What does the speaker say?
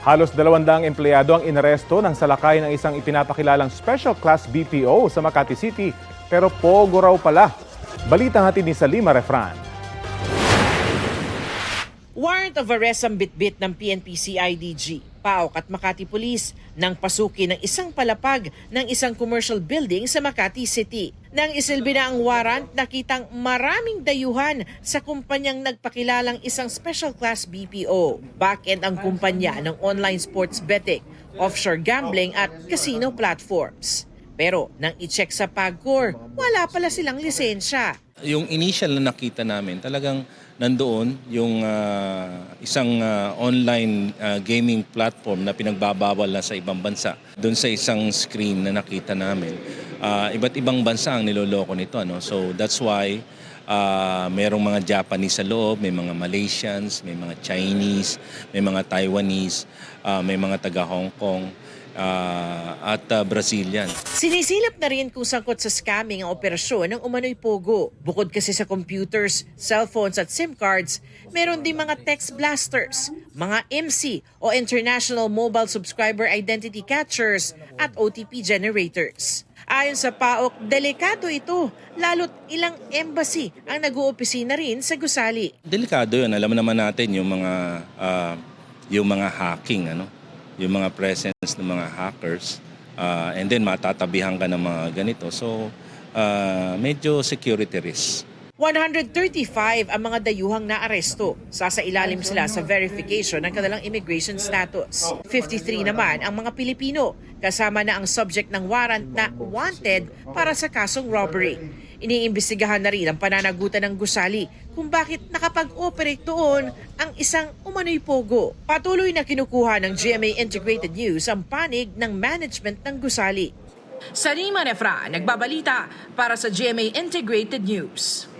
Halos 200 empleyado ang inaresto ng salakay ng isang ipinapakilalang special class BPO sa Makati City. Pero pogo raw pala. Balitang hatid ni Salima Refran. Warrant of arrest ang bitbit ng PNP CIDG, PAOK at Makati Police nang pasukin ng isang palapag ng isang commercial building sa Makati City. Nang isilbi na ang warrant, nakitang maraming dayuhan sa kumpanyang nagpakilalang isang special class BPO. Back-end ang kumpanya ng online sports betting, offshore gambling at casino platforms. Pero nang i-check sa PAGCOR, wala pala silang lisensya. Yung initial na nakita namin, talagang nandoon yung isang online gaming platform na pinagbabawal na sa ibang bansa. Doon sa isang screen na nakita namin, iba't ibang bansa ang niloloko nito. So that's why merong mga Japanese sa loob, may mga Malaysians, may mga Chinese, may mga Taiwanese, may mga taga Hong Kong, at Brazilian. Sinisilap na rin kung sangkot sa scamming ang operasyon ng umano'y pogo. Bukod kasi sa computers, cellphones at SIM cards, meron din mga text blasters, mga MC o International Mobile Subscriber Identity Catchers at OTP generators. Ayon sa PAOK, delikado ito, lalo't ilang embassy ang nag-uopisina rin sa gusali. Delikado yun. Alam naman natin yung mga hacking, yung mga presence ng mga hackers, and then matatabihan ka ng mga ganito. So, medyo security risk. 135 ang mga dayuhang naaresto. Sasailalim sila sa verification ng kanilang immigration status. 53 naman ang mga Pilipino, kasama na ang subject ng warrant na wanted para sa kasong robbery. Iniimbestigahan na rin ang pananagutan ng gusali kung bakit nakapag-operate doon ang isang umano'y pogo. Patuloy na kinukuha ng GMA Integrated News ang panig ng management ng gusali. Salima Refran, nagbabalita para sa GMA Integrated News.